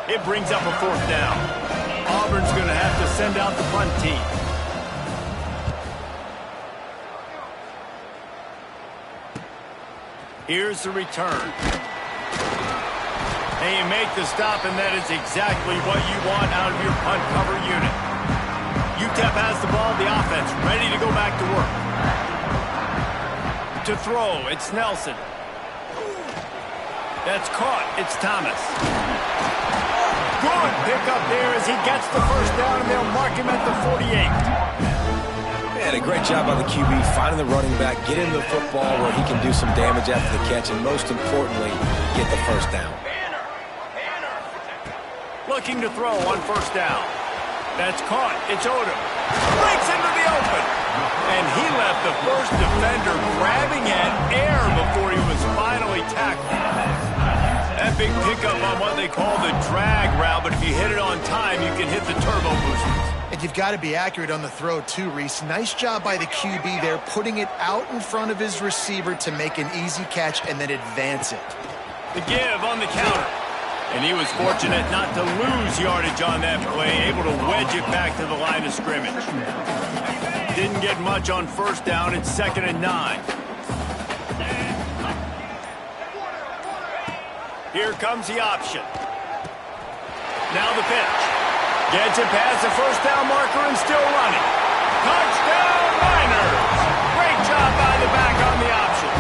It brings up a 4th down. Auburn's going to have to send out the punt team. Here's the return. And you make the stop, and that is exactly what you want out of your punt cover unit. UTEP has the ball, the offense ready to go back to work. To throw, it's Nelson. That's caught, it's Thomas. Good pickup there as he gets the 1st down, and they'll mark him at the 48. Man, a great job by the QB finding the running back, get him the football where he can do some damage after the catch, and most importantly, get the 1st down. Looking to throw on 1st down. That's caught. It's Odom. Breaks into the open. And he left the first defender grabbing at air before he was finally tackled. That big pickup on what they call the drag route, but if you hit it on time, you can hit the turbo boosters. And you've got to be accurate on the throw too, Reese. Nice job by the QB there, putting it out in front of his receiver to make an easy catch and then advance it. The give on the counter. And he was fortunate not to lose yardage on that play, able to wedge it back to the line of scrimmage. Didn't get much on 1st down. It's 2nd and 9. Here comes the option. Now the pitch. Gets it past the 1st down marker and still running. Touchdown, Niners! Great job by the back on the option.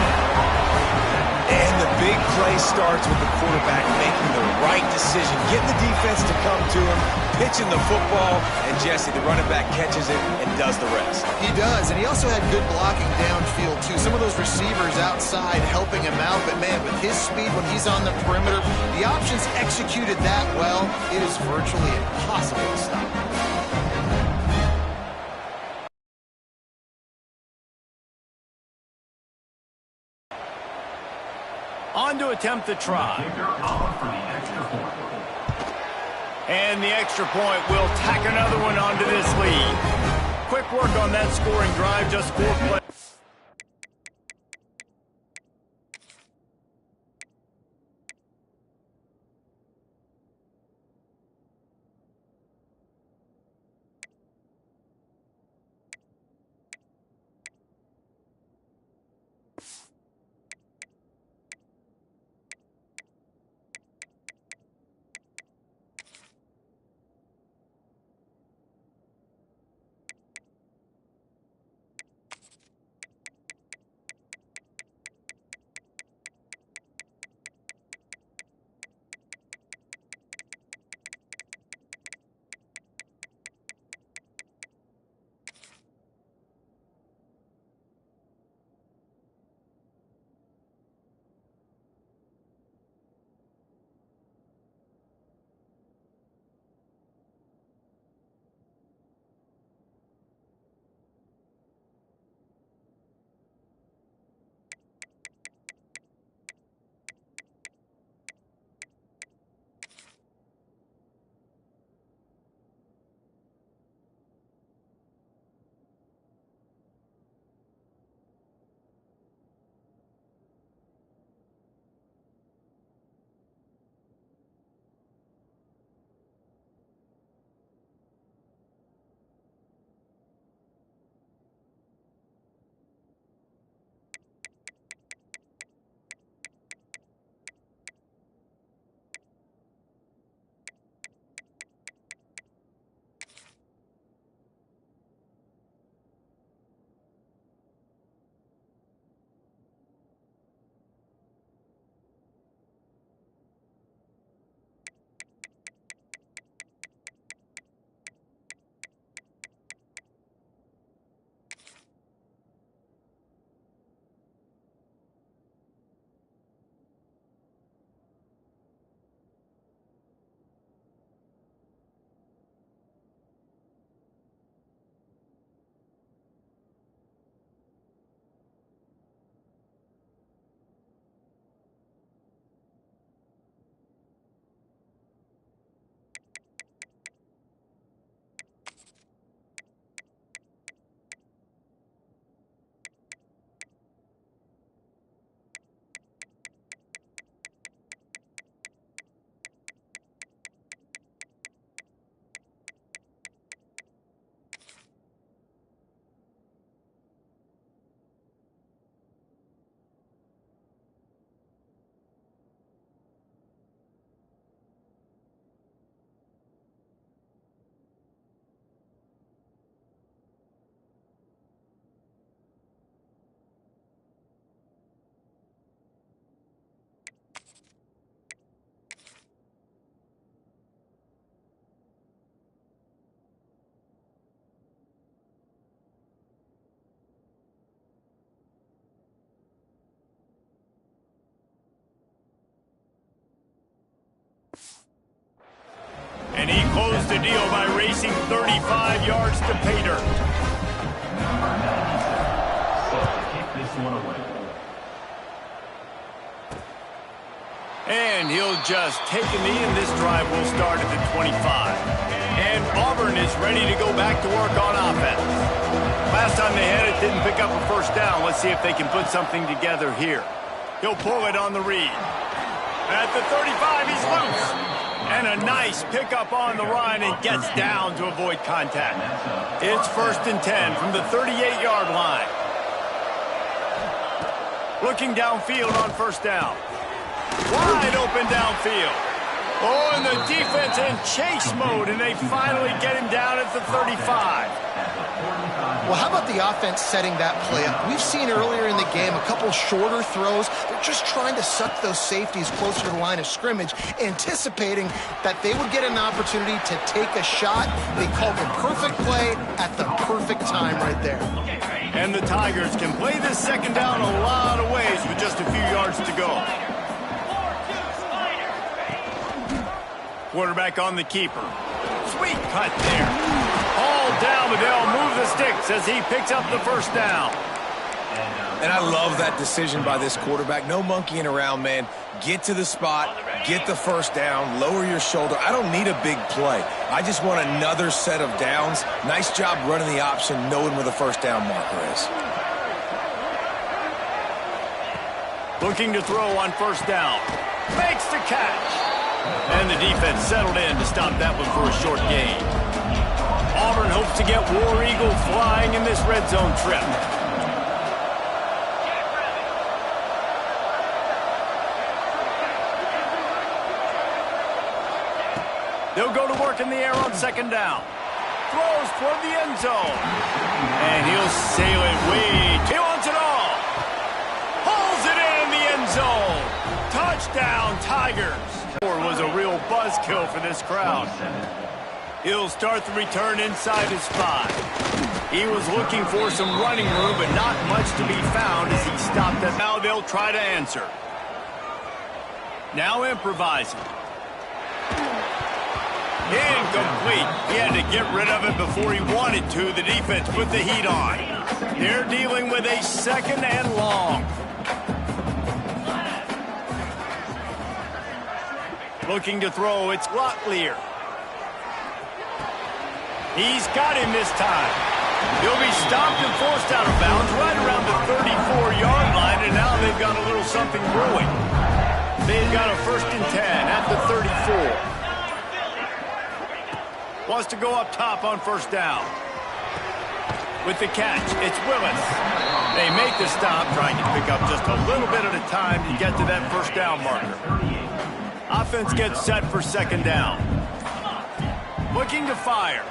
And the big play starts with the quarterback making the right decision, getting the defense to come to him, pitching the football, and Jesse, the running back, catches it and does the rest. He does, and he also had good blocking downfield, too. Some of those receivers outside helping him out, but, man, with his speed when he's on the perimeter, the options executed that well, it is virtually impossible to stop. On to attempt the try. And the extra point will tack another one onto this lead. Quick work on that scoring drive, just 4 plays. And he closed the deal by racing 35 yards to pay dirt. And he'll just take a knee, and this drive will start at the 25. And Auburn is ready to go back to work on offense. Last time they had it, didn't pick up a first down. Let's see if they can put something together here. He'll pull it on the read. At the 35, he's loose. And a nice pickup on the run and gets down to avoid contact. It's 1st and 10 from the 38-yard line. Looking downfield on first down. Wide open downfield. Oh, and the defense in chase mode, and they finally get him down at the 35. Well, how about the offense setting that play up? We've seen earlier in the game a couple shorter throws. They're just trying to suck those safeties closer to the line of scrimmage, anticipating that they would get an opportunity to take a shot. They called the perfect play at the perfect time right there. And the Tigers can play this second down a lot of ways with just a few yards to go. Quarterback on the keeper. Sweet cut there. All down, but they'll move the sticks as he picks up the first down. And I love that decision by this quarterback. No monkeying around, man. Get to the spot, get the first down, lower your shoulder. I don't need a big play. I just want another set of downs. Nice job running the option, knowing where the first down marker is. Looking to throw on first down. Makes the catch. And the defense settled in to stop that one for a short gain. Auburn hopes to get War Eagle flying in this red zone trip. They'll go to work in the air on second down. Throws toward the end zone. And he'll sail it way. He wants it all. Pulls it in the end zone. Touchdown, Tigers. Was a real buzzkill for this crowd. He'll start the return inside his 5. He was looking for some running room, but not much to be found as he stopped it. Now they'll try to answer. Now improvising. Incomplete. He had to get rid of it before he wanted to. The defense put the heat on. They're dealing with a 2nd and long. Looking to throw, it's Locklear. He's got him this time. He'll be stopped and forced out of bounds right around the 34-yard line, and now they've got a little something brewing. They've got a 1st and 10 at the 34. Wants to go up top on first down. With the catch, it's Willis. They make the stop, trying to pick up just a little bit at a time to get to that first down marker. Offense gets set for second down. Looking to fire.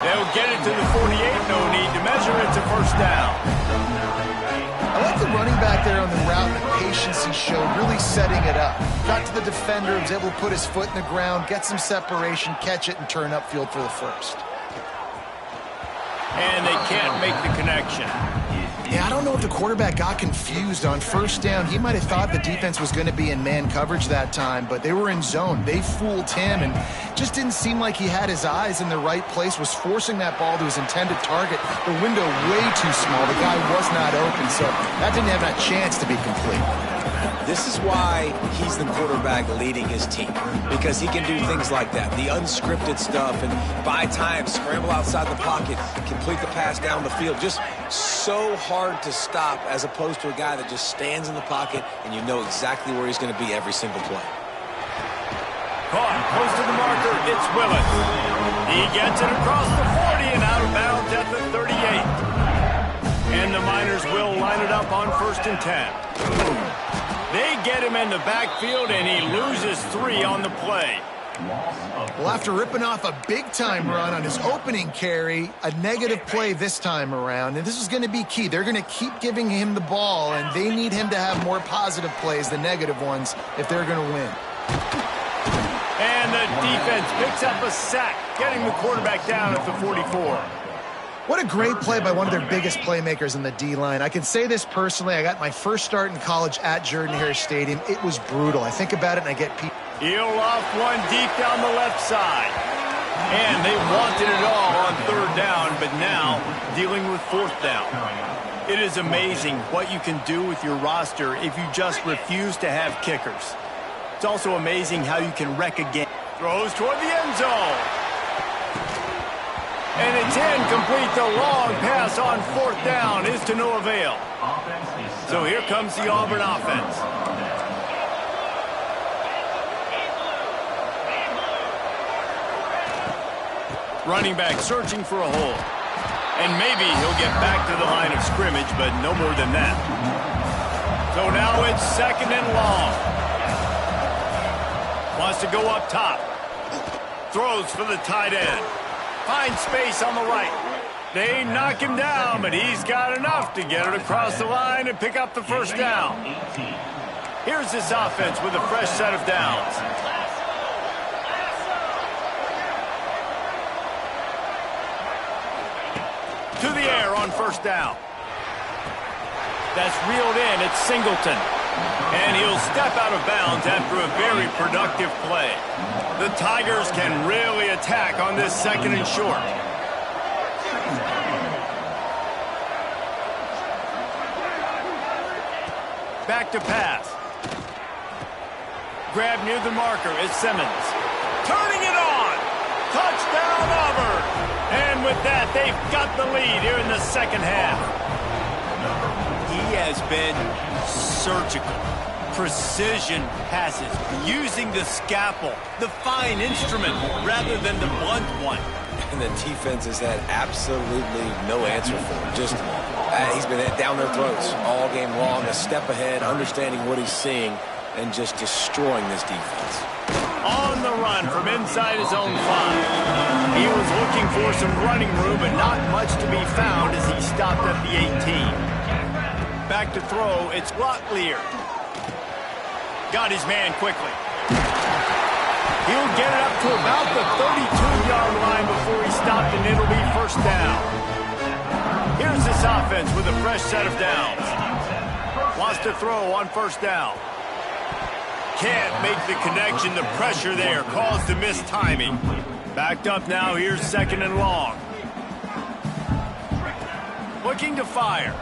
They'll get it to the 48. No need to measure. It's a first down. I like the running back there on the route and the patience he showed, really setting it up. Got to the defender, was able to put his foot in the ground, get some separation, catch it, and turn upfield for the first. And they can't make the connection. Yeah, I don't know if the quarterback got confused on first down. He might have thought the defense was going to be in man coverage that time, but they were in zone. They fooled him and just didn't seem like he had his eyes in the right place, was forcing that ball to his intended target. The window way too small. The guy was not open, so that didn't have that chance to be complete. This is why he's the quarterback leading his team, because he can do things like that, the unscripted stuff, and buy time, scramble outside the pocket, complete the pass down the field. Just so hard to stop as opposed to a guy that just stands in the pocket and you know exactly where he's going to be every single play. Caught, close to the marker, it's Willis. He gets it across the 40 and out of bounds at the 38. And the Miners will line it up on 1st and 10. They get him in the backfield, and he loses 3 on the play. Well, after ripping off a big-time run on his opening carry, a negative play this time around, and this is going to be key. They're going to keep giving him the ball, and they need him to have more positive plays than negative ones if they're going to win. And the defense picks up a sack, getting the quarterback down at the 44. What a great play by one of their biggest playmakers in the D-line. I can say this personally. I got my first start in college at Jordan-Hare Stadium. It was brutal. I think about it and I get people. He'll off one deep down the left side. And they wanted it all on third down, but now dealing with fourth down. It is amazing what you can do with your roster if you just refuse to have kickers. It's also amazing how you can wreck a game. Throws toward the end zone. And it's incomplete. The long pass on fourth down is to no avail. So here comes the Auburn offense. Running back searching for a hole. And maybe he'll get back to the line of scrimmage, but no more than that. So now it's second and long. Wants to go up top. Throws for the tight end. Finds space on the right. They knock him down, but he's got enough to get it across the line and pick up the first down. Here's this offense with a fresh set of downs. To the air on first down. That's reeled in. It's Singleton. And he'll step out of bounds after a very productive play. The Tigers can really attack on this second and short. Back to pass. Grab near the marker is Simmons. Turning it on. Touchdown Auburn. And with that, they've got the lead here in the second half. He has been surgical. Precision passes, using the scalpel, the fine instrument, rather than the blunt one. And the defense has had absolutely no answer for him. Just, he's been down their throats all game long, a step ahead, understanding what he's seeing, and just destroying this defense. On the run from inside his own 5. He was looking for some running room, but not much to be found as he stopped at the 18. Back to throw, it's Locklear. Got his man quickly. He'll get it up to about the 32-yard line before he stopped, and it'll be first down. Here's this offense with a fresh set of downs. Wants to throw on first down. Can't make the connection. The pressure there caused the missed timing. Backed up now. Here's second and long. Looking to fire.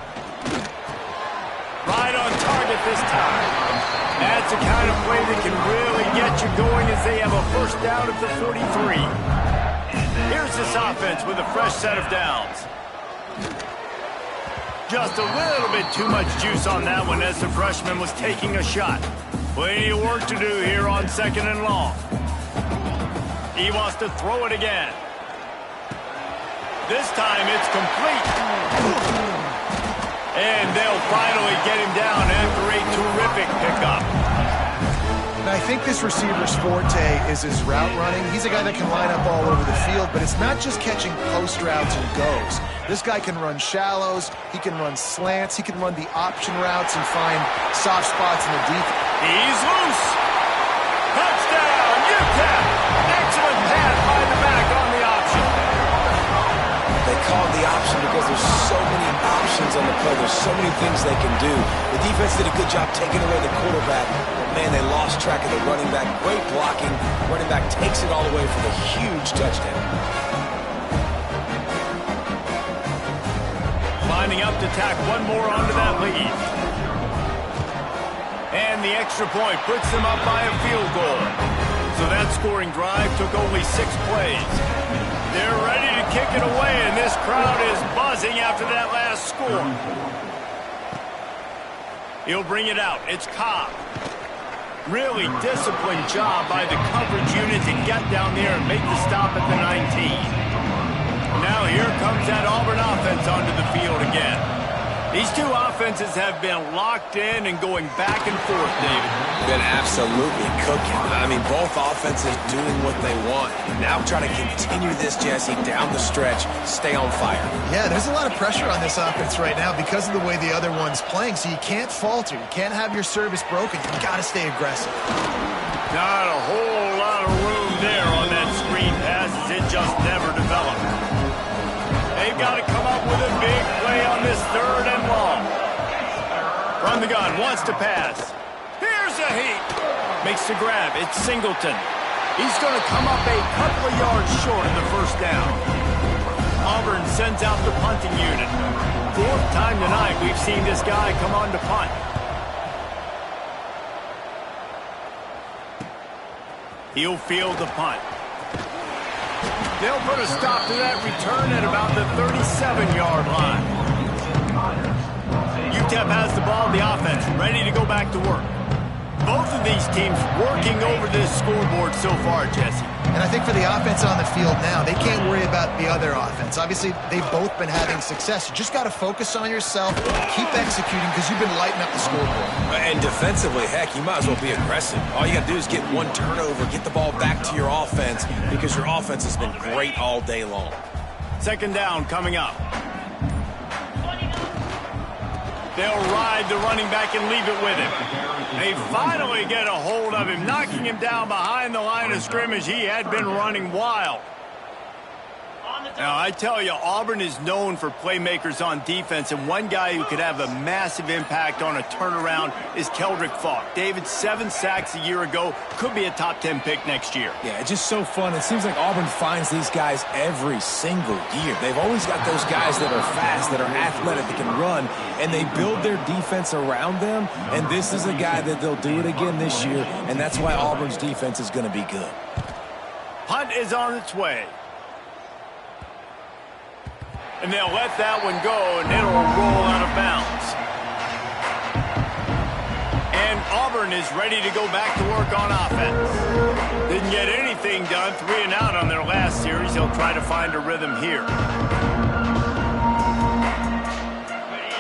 Right on target this time. That's the kind of play that can really get you going as they have a first down at the 43. Here's this offense with a fresh set of downs. Just a little bit too much juice on that one as the freshman was taking a shot. Plenty of work to do here on second and long. He wants to throw it again. This time it's complete. And they'll finally get him down after a terrific pickup. And I think this receiver's forte is his route running. He's a guy that can line up all over the field, but it's not just catching post routes and goes. This guy can run shallows, he can run slants, he can run the option routes and find soft spots in the defense. He's loose. Touchdown, UTEP. Excellent pass by the back on the option. They call it the option because there's so many options on the play. There's so many things they can do. The defense did a good job taking away the quarterback. But man, they lost track of the running back. Great blocking. Running back takes it all the way for the huge touchdown. Lining up to tack one more onto that lead. And the extra point puts them up by a field goal. So that scoring drive took only 6 plays. They're ready to kick it away, and this crowd is buzzing after that last score. He'll bring it out. It's Cobb. Really disciplined job by the coverage unit to get down there and make the stop at the 19. Now here comes that Auburn offense onto the field again. These two offenses have been locked in and going back and forth, David. Been absolutely cooking. I mean, both offenses doing what they want. Now trying to continue this, Jesse, down the stretch, stay on fire. Yeah, there's a lot of pressure on this offense right now because of the way the other one's playing, so you can't falter. You can't have your service broken. You got to stay aggressive. Not a whole lot of room there on that screen pass as it just never developed. They've got to come big play on this 3rd and long. From the gun, wants to pass. Here's a heat. Makes the grab. It's Singleton. He's going to come up a couple of yards short of the 1st down. Auburn sends out the punting unit. 4th time tonight we've seen this guy come on to punt. He'll field the punt. They'll put a stop to that return at about the 37-yard line. UTEP has the ball, the offense, ready to go back to work. Both of these teams working over this scoreboard so far, Jesse. And I think for the offense on the field now, they can't worry about the other offense. Obviously, they've both been having success. You just got to focus on yourself, keep executing, because you've been lighting up the scoreboard. And defensively, heck, you might as well be aggressive. All you got to do is get one turnover, get the ball back to your offense, because your offense has been great all day long. 2nd down coming up. They'll ride the running back and leave it with him. They finally get a hold of him, knocking him down behind the line of scrimmage. He had been running wild. Now, I tell you, Auburn is known for playmakers on defense, and one guy who could have a massive impact on a turnaround is Keldrick Falk. David, 7 sacks a year ago, could be a top 10 pick next year. Yeah, it's just so fun. It seems like Auburn finds these guys every single year. They've always got those guys that are fast, that are athletic, that can run, and they build their defense around them, and this is a guy that they'll do it again this year, and that's why Auburn's defense is going to be good. Punt is on its way. And they'll let that one go, and it'll roll out of bounds. And Auburn is ready to go back to work on offense. Didn't get anything done, 3 and out on their last series. They'll try to find a rhythm here.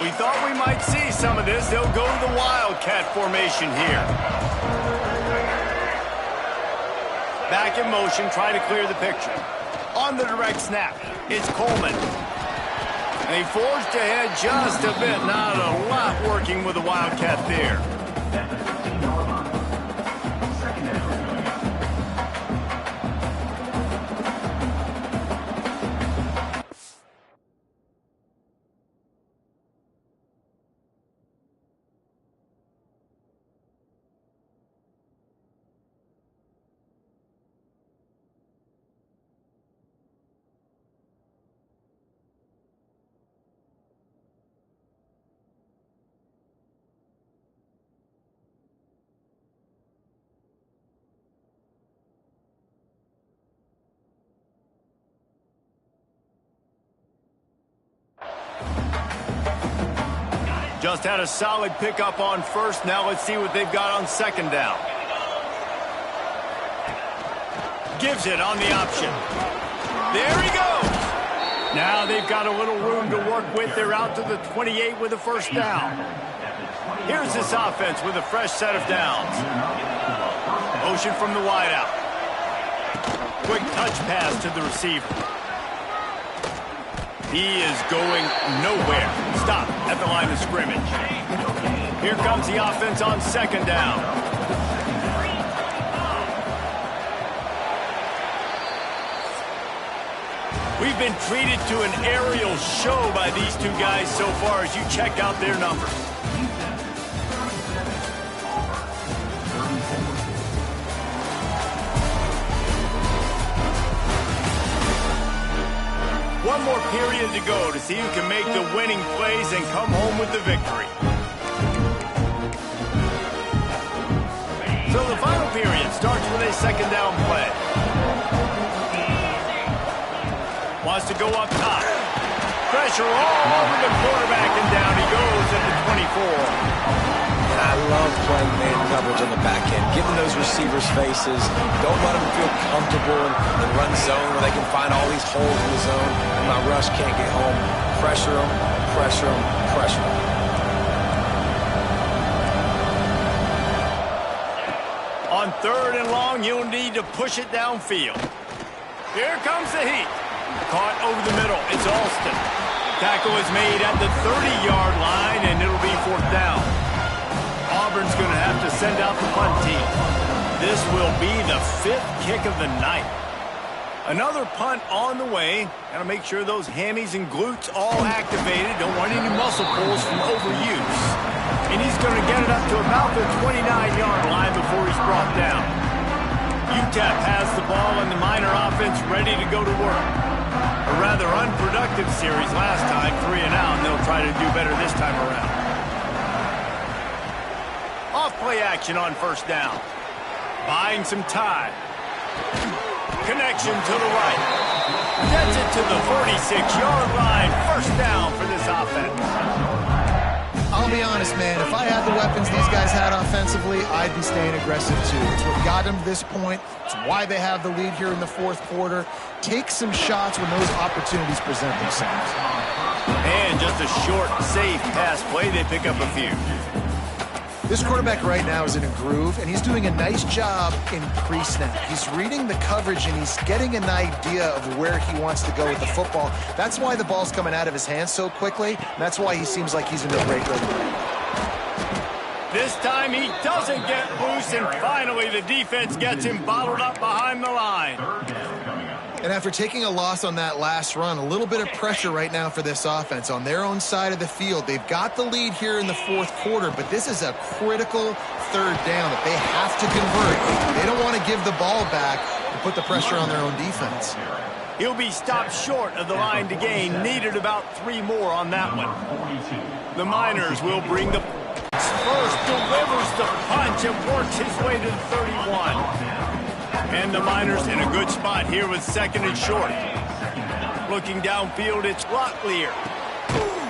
We thought we might see some of this. They'll go to the Wildcat formation here. Back in motion, try to clear the picture. On the direct snap, it's Coleman. They forged ahead just a bit. Not a lot working with the Wildcat there. Just had a solid pickup on 1st. Now let's see what they've got on 2nd down. Gives it on the option. There he goes. Now they've got a little room to work with. They're out to the 28 with a 1st down. Here's this offense with a fresh set of downs. Motion from the wideout. Quick touch pass to the receiver. He is going nowhere. Stop at the line of scrimmage. Here comes the offense on 2nd down. We've been treated to an aerial show by these two guys so far as you check out their numbers. One more period to go to see who can make the winning plays and come home with the victory. So the final period starts with a 2nd down play. Wants to go up top. Pressure all over the quarterback, and down he goes at the 24. And I love playing man coverage on the back end, giving those receivers faces. Don't let them feel comfortable in run zone where they can find all these holes in the zone and my rush can't get home. Pressure them, pressure them, pressure them. On 3rd and long, you'll need to push it downfield. Here comes the heat. Caught over the middle. It's Alston. Tackle is made at the 30-yard line, and it'll be 4th down. Auburn's going to have to send out the punt team. This will be the 5th kick of the night. Another punt on the way. Got to make sure those hammies and glutes all activated. Don't want any muscle pulls from overuse. And he's going to get it up to about the 29-yard line before he's brought down. UTEP has the ball and the Miner offense ready to go to work. A rather unproductive series last time, 3 and out, and they'll try to do better this time around. Off-play action on first down. Buying some time. Connection to the right. Gets it to the 46-yard line. First down for this offense. I'll be honest, man. If I had the weapons these guys had offensively, I'd be staying aggressive too. It's what got them to this point. It's why they have the lead here in the fourth quarter. Take some shots when those opportunities present themselves. And just a short, safe pass play. They pick up a few. This quarterback right now is in a groove, and he's doing a nice job in pre-snap. He's reading the coverage, and he's getting an idea of where he wants to go with the football. That's why the ball's coming out of his hands so quickly, and that's why he seems like he's in a great rhythm. This time he doesn't get loose, and finally the defense gets him bottled up behind the line. And after taking a loss on that last run, a little bit of pressure right now for this offense on their own side of the field. They've got the lead here in the fourth quarter, but this is a critical third down that they have to convert. They don't want to give the ball back and put the pressure on their own defense. He'll be stopped short of the line to gain. Needed about 3 more on that one. The Miners will bring the first, delivers the punch, and works his way to the 31. And the Miners in a good spot here with second and short. Looking downfield, it's Locklear.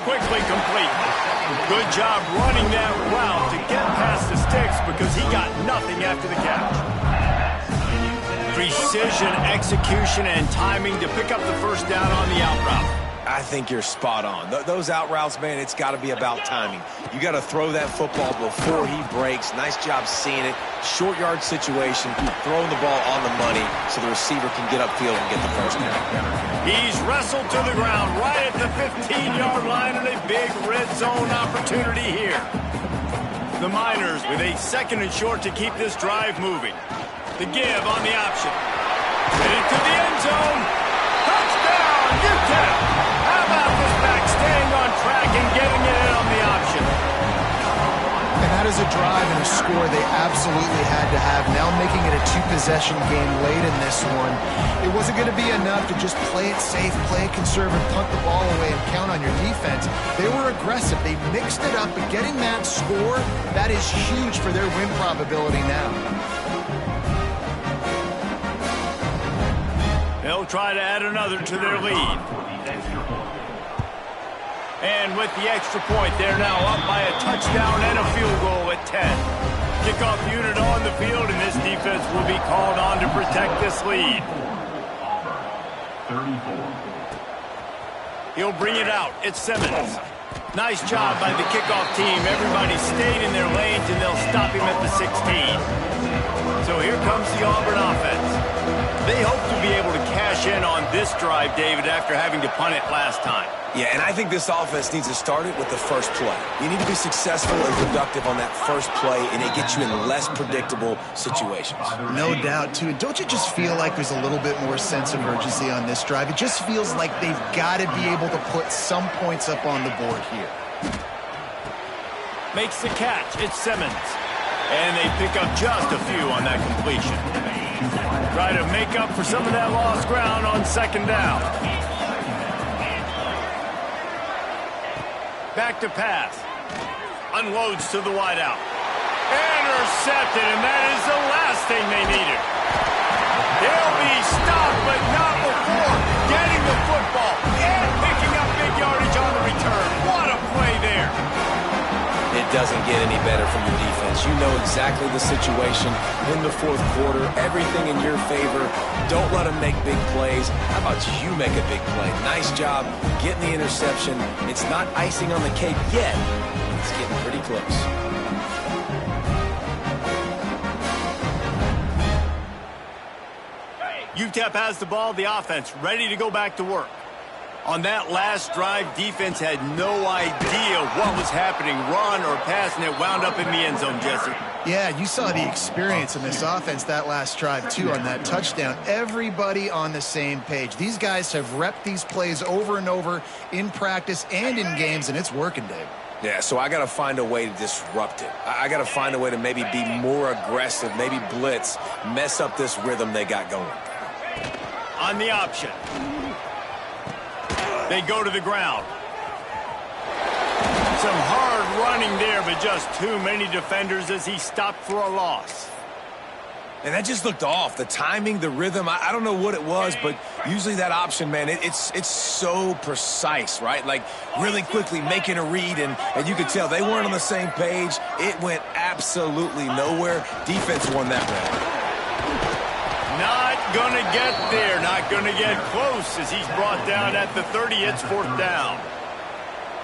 Quickly complete. Good job running that route to get past the sticks because he got nothing after the catch. Precision, execution, and timing to pick up the first down on the out route. I think you're spot on. Those out routes, man, it's got to be about timing. You got to throw that football before he breaks. Nice job seeing it. Short yard situation, throwing the ball on the money so the receiver can get upfield and get the first down. He's wrestled to the ground right at the 15-yard line, and a big red zone opportunity here. The Miners with a second and short to keep this drive moving. The give on the option. Headed to the end zone. Touchdown, UTEP! How about this back staying on track and getting it in on the option? And that is a drive and a score they absolutely had to have. Now making it a 2-possession game late in this one. It wasn't going to be enough to just play it safe, play it conservative, punt the ball away, and count on your defense. They were aggressive. They mixed it up, but getting that score, that is huge for their win probability now. They'll try to add another to their lead. And with the extra point, they're now up by a touchdown and a field goal at 10. Kickoff unit on the field, and this defense will be called on to protect this lead. 34. He'll bring it out. It's Simmons. Nice job by the kickoff team. Everybody stayed in their lanes, and they'll stop him at the 16. So here comes the Auburn offense. They hope to be able to cash in on this drive, David, after having to punt it last time. Yeah, and I think this offense needs to start it with the first play. You need to be successful and productive on that first play, and it gets you in less predictable situations. No doubt, too. And don't you just feel like there's a little bit more sense of urgency on this drive? It just feels like they've got to be able to put some points up on the board here. Makes the catch. It's Simmons. And they pick up just a few on that completion. Try to make up for some of that lost ground on second down. Back to pass. Unloads to the wideout. Intercepted, and that is the last thing they needed. They'll be stopped, but not before getting the football and picking up big yardage on the return. What a play there. It doesn't get any better from your defense. You know exactly the situation in the fourth quarter. Everything in your favor. Don't let them make big plays. How about you make a big play? Nice job getting the interception. It's not icing on the cake yet. It's getting pretty close. UTEP has the ball, the offense ready to go back to work. On that last drive, defense had no idea what was happening, run or pass, and it wound up in the end zone, Jesse. Yeah, you saw the experience in this offense that last drive, too, on that touchdown. Everybody on the same page. These guys have repped these plays over and over in practice and in games, and it's working, Dave. Yeah, so I got to find a way to disrupt it. I got to find a way to maybe be more aggressive, maybe blitz, mess up this rhythm they got going. On the option. They go to the ground. Some hard running there, but just too many defenders as he stopped for a loss. And that just looked off. The timing, the rhythm, I don't know what it was, but usually that option, man, it's so precise, right? Like really quickly making a read, and you could tell they weren't on the same page. It went absolutely nowhere. Defense won that round. Not going to get there, not going to get close as he's brought down at the 30. It's 4th down.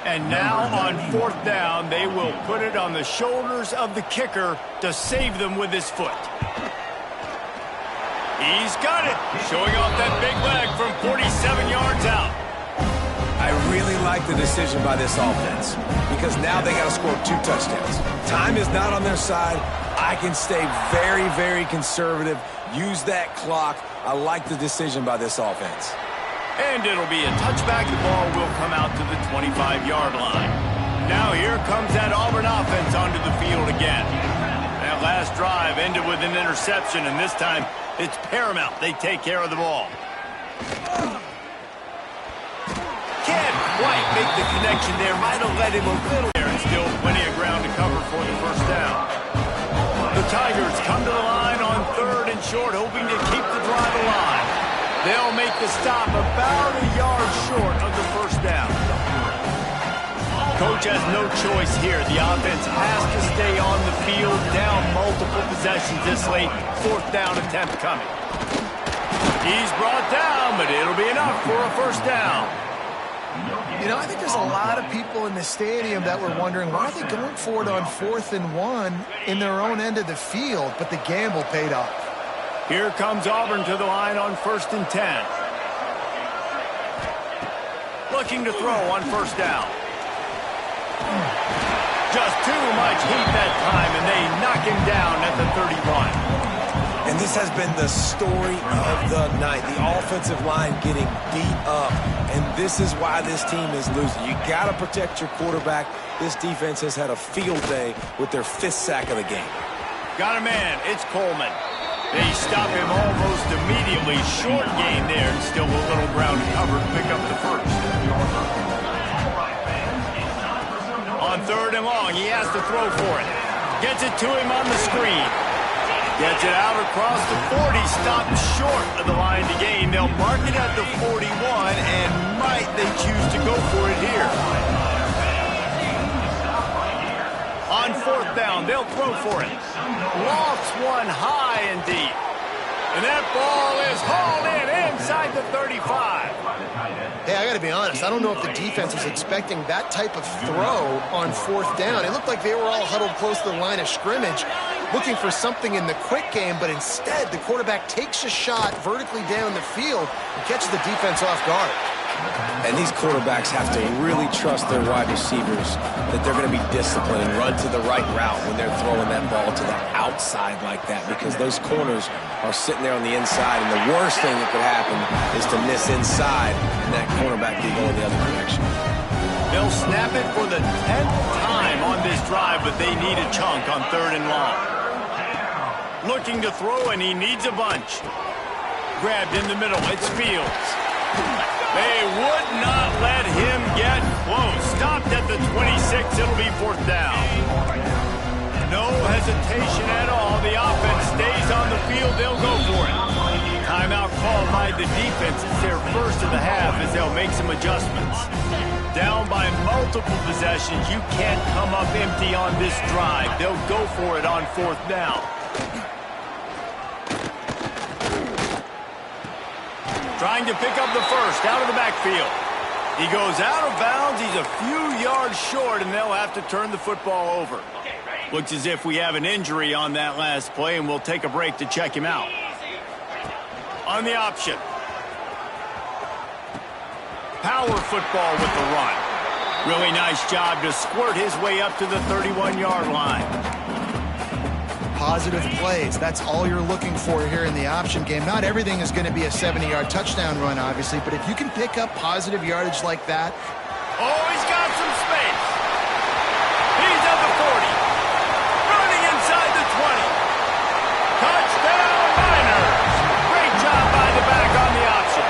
And now on 4th down, they will put it on the shoulders of the kicker to save them with his foot. He's got it, showing off that big leg from 47 yards out. I really like the decision by this offense because now they got to score 2 touchdowns. Time is not on their side. I can stay very, very conservative. Use that clock. I like the decision by this offense. And it'll be a touchback. The ball will come out to the 25-yard line. Now here comes that Auburn offense onto the field again. That last drive ended with an interception, and this time it's paramount they take care of the ball. Can't quite make the connection there. Might have led him a little there, and still plenty of ground to cover for the first down. The Tigers come to the line on 3rd and short, hoping to keep the drive alive. They'll make the stop about a yard short of the first down. Coach has no choice here. The offense has to stay on the field, down multiple possessions this late. 4th down attempt coming. He's brought down, but it'll be enough for a first down. You know, I think there's a lot of people in the stadium that were wondering, why are they going for it on 4th and 1 in their own end of the field? But the gamble paid off. Here comes Auburn to the line on 1st and 10. Looking to throw on 1st down. Just too much heat that time, and they knock him down at the 31. And this has been the story of the night. The offensive line getting beat up. And this is why this team is losing. You got to protect your quarterback. This defense has had a field day with their 5th sack of the game. Got a man. It's Coleman. They stop him almost immediately. Short gain there, and still a little ground to cover to pick up the first. On 3rd and long, he has to throw for it. Gets it to him on the screen. Gets it out across the 40, stopped short of the line to gain. They'll mark it at the 41, and might they choose to go for it here. On 4th down, they'll throw for it. Lofts one high and deep. And that ball is hauled in inside the 35. Hey, I got to be honest. I don't know if the defense was expecting that type of throw on 4th down. It looked like they were all huddled close to the line of scrimmage, looking for something in the quick game, but instead the quarterback takes a shot vertically down the field and catches the defense off guard. And these quarterbacks have to really trust their wide receivers that they're going to be disciplined and run to the right route when they're throwing that ball to the outside like that, because those corners are sitting there on the inside, and the worst thing that could happen is to miss inside and that cornerback be going the other direction. They'll snap it for the 10th time on this drive, but they need a chunk on 3rd and long. Looking to throw, and he needs a bunch. Grabbed in the middle. It's Fields. They would not let him get close. Stopped at the 26. It'll be 4th down. No hesitation at all. The offense stays on the field. They'll go for it. Timeout called by the defense. It's their first of the half as they'll make some adjustments. Down by multiple possessions. You can't come up empty on this drive. They'll go for it on 4th down. Trying to pick up the first out of the backfield. He goes out of bounds. He's a few yards short, and they'll have to turn the football over. Looks as if we have an injury on that last play, and we'll take a break to check him out. On the option. Power football with the run. Really nice job to squirt his way up to the 31-yard line. Positive plays. That's all you're looking for here in the option game. Not everything is going to be a 70-yard touchdown run, obviously, but if you can pick up positive yardage like that. Oh, he's got some space. He's at the 40. Running inside the 20. Touchdown, Niners. Great job by the back on the option.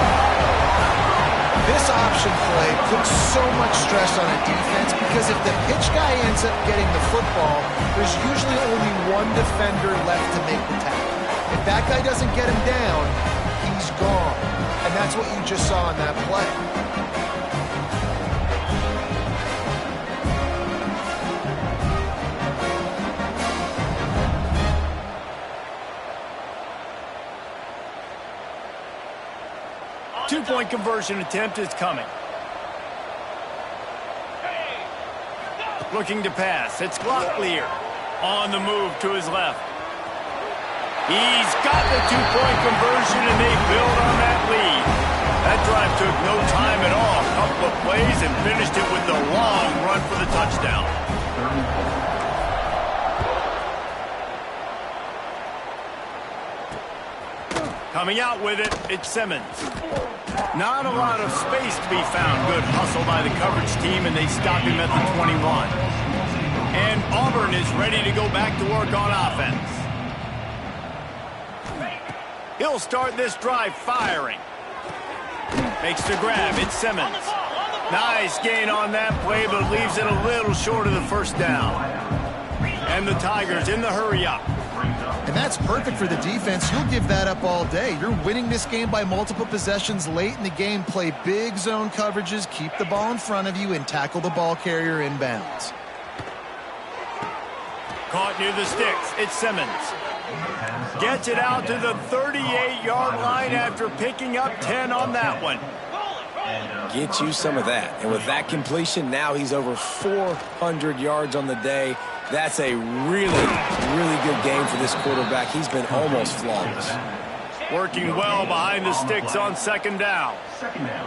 This option play puts so much stress on a defense because if the pitch guy ends up getting the football, there's usually only one defender left to make the tackle. If that guy doesn't get him down, he's gone. And that's what you just saw in that play. Two-point conversion attempt is coming. Looking to pass. It's Locklear. On the move to his left. He's got the two-point conversion, and they build on that lead. That drive took no time at all. A couple of plays and finished it with the long run for the touchdown. Coming out with it, it's Simmons. Not a lot of space to be found. Good hustle by the coverage team, and they stop him at the 21. And Auburn is ready to go back to work on offense. He'll start this drive firing. Makes the grab. It's Simmons. Nice gain on that play, but leaves it a little short of the first down. And the Tigers in the hurry up. And that's perfect for the defense. You'll give that up all day. You're winning this game by multiple possessions late in the game. Play big zone coverages, keep the ball in front of you, and tackle the ball carrier inbounds. Caught near the sticks. It's Simmons. Gets it out to the 38-yard line after picking up 10 on that one. Get you some of that. And with that completion, now he's over 400 yards on the day. That's a really, really good game for this quarterback. He's been almost flawless. Working well behind the sticks on second down.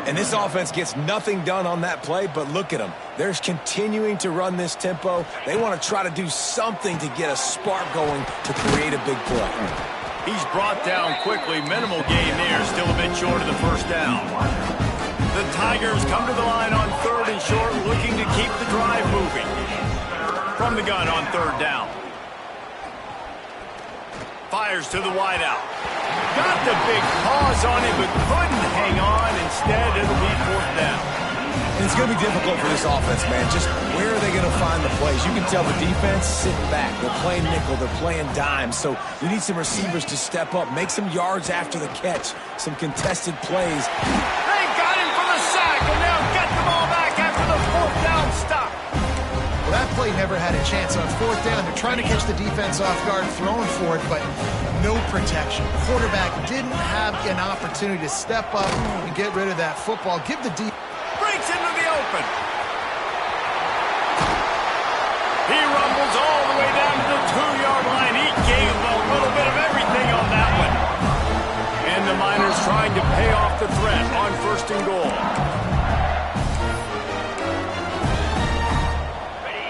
And this offense gets nothing done on that play, but look at them. They're continuing to run this tempo. They want to try to do something to get a spark going to create a big play. He's brought down quickly. Minimal gain there. Still a bit short of the first down. The Tigers come to the line on third and short, looking to keep the drive moving. From the gun on third down. Fires to the wideout. Got the big pause on it, but couldn't hang on. Instead, it'll be fourth down. And it's going to be difficult for this offense, man. Just where are they going to find the plays? You can tell the defense sitting back. They're playing nickel. They're playing dime. So you need some receivers to step up, make some yards after the catch, some contested plays. They got him for the sack, and they'll get the ball back after the fourth down stop. Well, that play never had a chance on fourth down. They're trying to catch the defense off guard, throwing for it, but no protection. Quarterback didn't have an opportunity to step up and get rid of that football. Give the defense. Breaks into the open. He rumbles all the way down to the 2-yard line. He gave a little bit of everything on that one. And the Miners trying to pay off the threat on first and goal.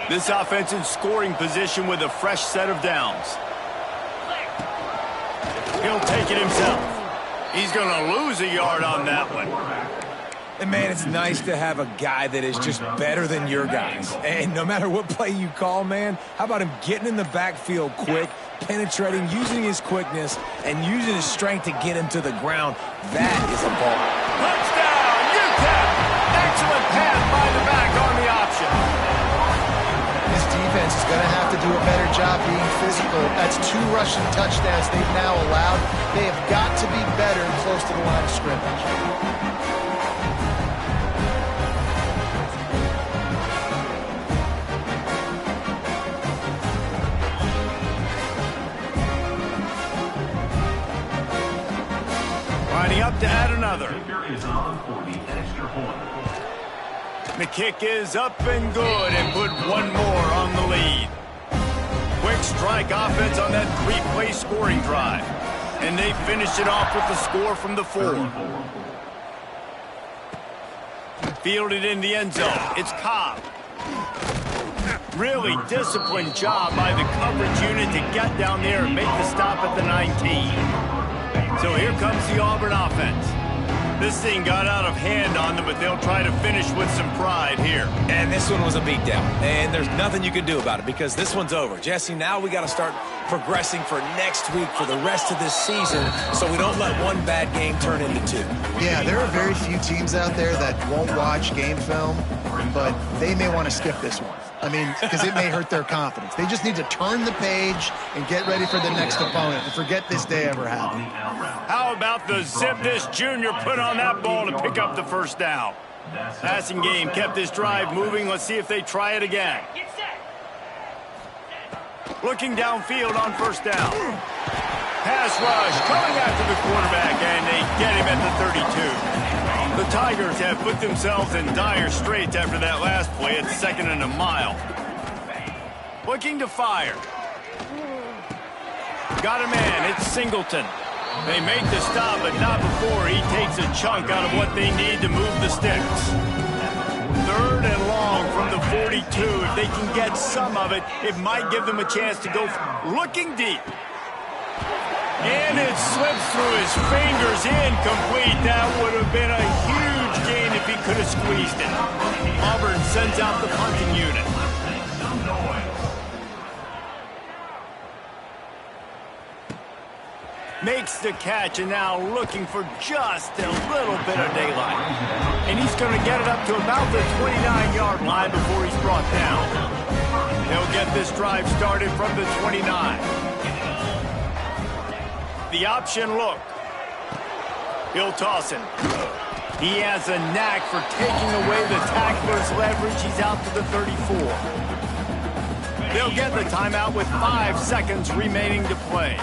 This offense in scoring position with a fresh set of downs. He'll take it himself. He's going to lose a yard on that one. And, man, it's nice to have a guy that is just better than your guys. And no matter what play you call, man, how about him getting in the backfield quick, penetrating, using his quickness, and using his strength to get him to the ground. That is a ball. Touchdown, UTEP! Excellent pass by the back on the option. This defense is going to have to do a better job being physical. That's 2 rushing touchdowns they've now allowed. They have got to be better close to the line of scrimmage. Lining up to add another. The kick is up and good and put one more on the lead. Quick strike offense on that 3-play scoring drive. And they finish it off with the score from the 4. Fielded in the end zone. It's Cobb. Really disciplined job by the coverage unit to get down there and make the stop at the 19. So here comes the Auburn offense. This thing got out of hand on them, but they'll try to finish with some pride here. And this one was a beatdown. And there's nothing you can do about it because this one's over. Jesse, now we got to start progressing for next week for the rest of this season so we don't let one bad game turn into two. Yeah, there are very few teams out there that won't watch game film, but they may want to skip this one. I mean, because it may hurt their confidence. They just need to turn the page and get ready for the next opponent and forget this day ever happened. How about the Zip This Jr. put on that ball to pick up the first down? Passing game kept this drive moving. Let's see if they try it again. Looking downfield on first down. Pass rush coming after the quarterback, and they get him at the 32. The Tigers have put themselves in dire straits after that last play. It's 2nd and a mile. Looking to fire. Got a man. It's Singleton. They make the stop, but not before he takes a chunk out of what they need to move the sticks. 3rd and long from the 42. If they can get some of it, it might give them a chance to go looking deep. And it slips through his fingers, incomplete. That would have been a huge gain if he could have squeezed it. Auburn sends out the punting unit. Makes the catch, and now looking for just a little bit of daylight. And he's going to get it up to about the 29-yard line before he's brought down. They'll get this drive started from the 29. The option look. He'll toss it. He has a knack for taking away the tackler's leverage. He's out to the 34. They'll get the timeout with 5 seconds remaining to play.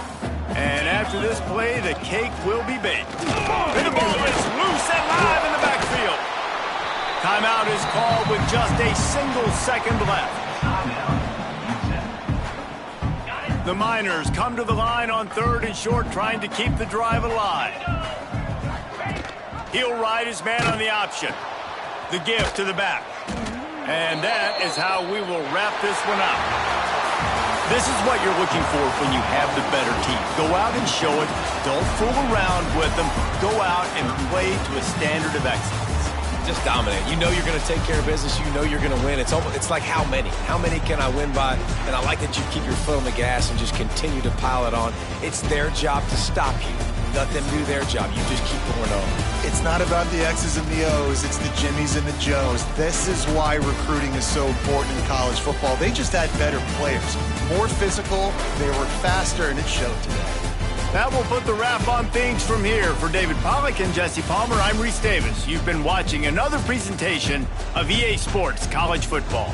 And after this play, the cake will be baked. And the ball is loose and live in the backfield. Timeout is called with just a single second left. The Miners come to the line on 3rd and short, trying to keep the drive alive. He'll ride his man on the option. The give to the back. And that is how we will wrap this one up. This is what you're looking for when you have the better team. Go out and show it. Don't fool around with them. Go out and play to a standard of excellence. Just dominate. You know you're going to take care of business. You know you're going to win. It's like how many? How many can I win by? And I like that you keep your foot on the gas and just continue to pile it on. It's their job to stop you. Let them do their job. You just keep going on. It's not about the X's and the O's. It's the Jimmies and the Joes. This is why recruiting is so important in college football. They just had better players. More physical. They were faster, and it showed today. That will put the wrap on things from here. For David Pollack and Jesse Palmer, I'm Reese Davis. You've been watching another presentation of EA Sports College Football.